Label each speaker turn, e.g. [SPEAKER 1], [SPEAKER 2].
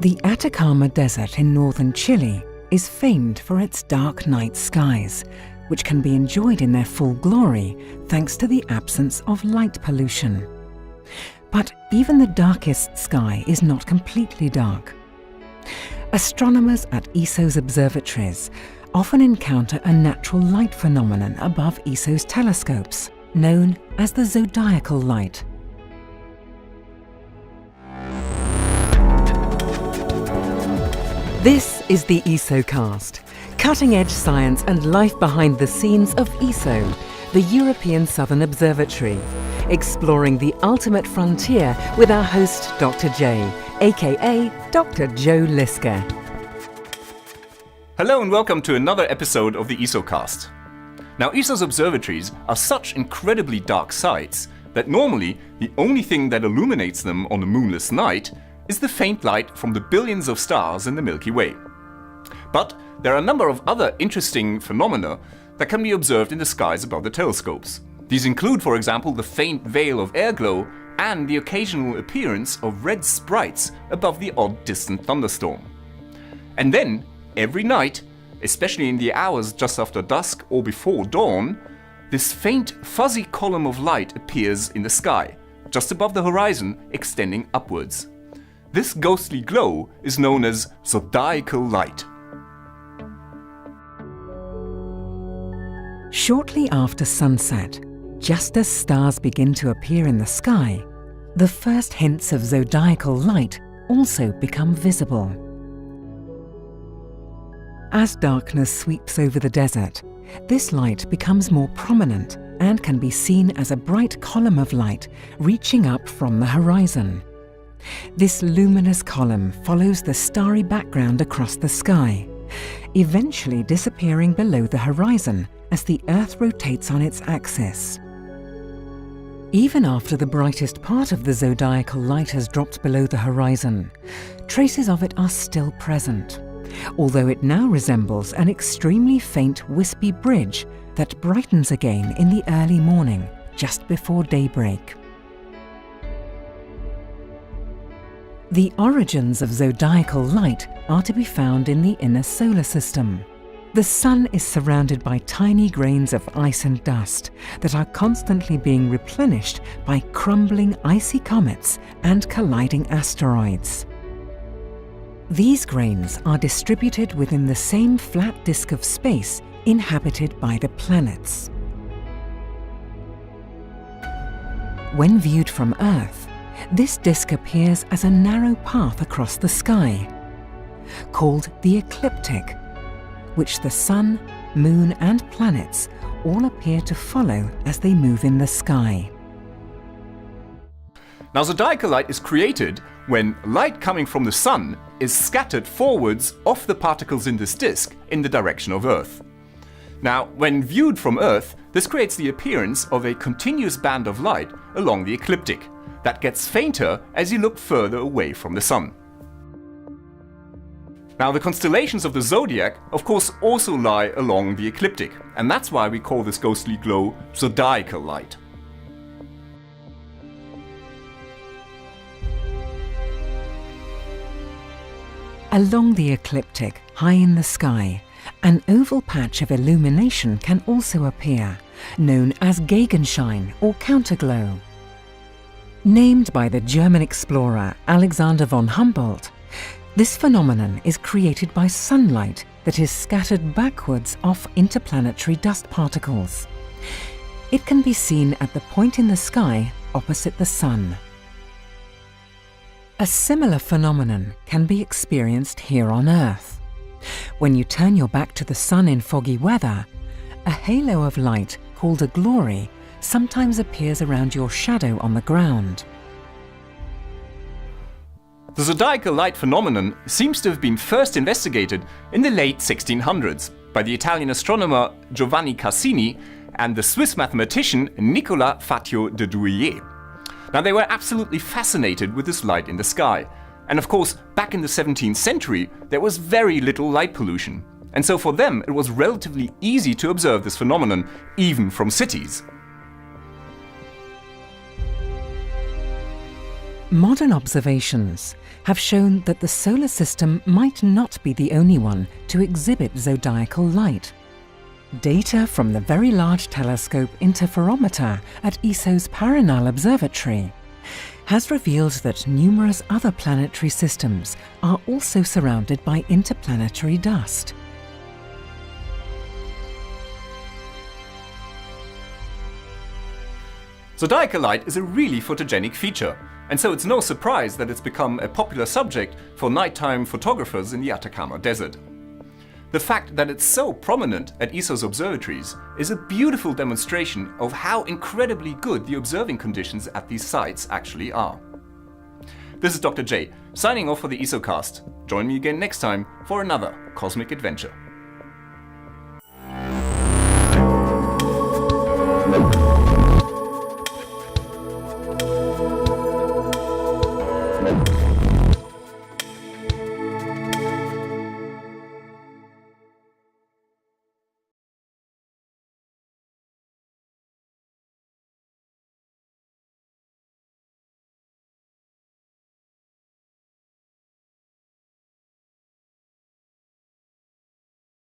[SPEAKER 1] The Atacama Desert in northern Chile is famed for its dark night skies, which can be enjoyed in their full glory thanks to the absence of light pollution. But even the darkest sky is not completely dark. Astronomers at ESO's observatories often encounter a natural light phenomenon above ESO's telescopes, known as the zodiacal light. This is the ESOcast, cutting-edge science and life behind the scenes of ESO, the European Southern Observatory, exploring the ultimate frontier with our host Dr. J, aka Dr. Joe Liske.
[SPEAKER 2] Hello and welcome to another episode of the ESOcast. Now, ESO's observatories are such incredibly dark sites that normally the only thing that illuminates them on a moonless night is the faint light from the billions of stars in the Milky Way. But there are a number of other interesting phenomena that can be observed in the skies above the telescopes. These include, for example, the faint veil of airglow and the occasional appearance of red sprites above the odd distant thunderstorm. And then, every night, especially in the hours just after dusk or before dawn, this faint fuzzy column of light appears in the sky, just above the horizon, extending upwards. This ghostly glow is known as Zodiacal light.
[SPEAKER 1] Shortly after sunset, just as stars begin to appear in the sky, the first hints of zodiacal light also become visible. As darkness sweeps over the desert, this light becomes more prominent and can be seen as a bright column of light reaching up from the horizon. This luminous column follows the starry background across the sky, eventually disappearing below the horizon as the Earth rotates on its axis. Even after the brightest part of the zodiacal light has dropped below the horizon, traces of it are still present, although it now resembles an extremely faint wispy bridge that brightens again in the early morning, just before daybreak. The origins of zodiacal light are to be found in the inner solar system. The Sun is surrounded by tiny grains of ice and dust that are constantly being replenished by crumbling icy comets and colliding asteroids. These grains are distributed within the same flat disk of space inhabited by the planets. When viewed from Earth, this disk appears as a narrow path across the sky, called the ecliptic, which the Sun, Moon and planets all appear to follow as they move in the sky.
[SPEAKER 2] Now, zodiacal light is created when light coming from the Sun is scattered forwards off the particles in this disk in the direction of Earth. Now, when viewed from Earth, this creates the appearance of a continuous band of light along the ecliptic that gets fainter as you look further away from the Sun. Now, the constellations of the zodiac, of course, also lie along the ecliptic, and that's why we call this ghostly glow zodiacal light.
[SPEAKER 1] Along the ecliptic, high in the sky, an oval patch of illumination can also appear, known as Gegenschein or counterglow. Named by the German explorer Alexander von Humboldt, this phenomenon is created by sunlight that is scattered backwards off interplanetary dust particles. It can be seen at the point in the sky opposite the Sun. A similar phenomenon can be experienced here on Earth. When you turn your back to the Sun in foggy weather, a halo of light called a glory sometimes appears around your shadow on the ground.
[SPEAKER 2] The zodiacal light phenomenon seems to have been first investigated in the late 1600s by the Italian astronomer Giovanni Cassini and the Swiss mathematician Nicolas Fatio de Duillet. Now, they were absolutely fascinated with this light in the sky. And of course, back in the 17th century, there was very little light pollution. And so for them, it was relatively easy to observe this phenomenon, even from cities.
[SPEAKER 1] Modern observations have shown that the solar system might not be the only one to exhibit zodiacal light. Data from the Very Large Telescope Interferometer at ESO's Paranal Observatory has revealed that numerous other planetary systems are also surrounded by interplanetary dust.
[SPEAKER 2] Zodiacal light is a really photogenic feature, and so it's no surprise that it's become a popular subject for nighttime photographers in the Atacama Desert. The fact that it's so prominent at ESO's observatories is a beautiful demonstration of how incredibly good the observing conditions at these sites actually are. This is Dr. J, signing off for the ESOcast. Join me again next time for another cosmic adventure.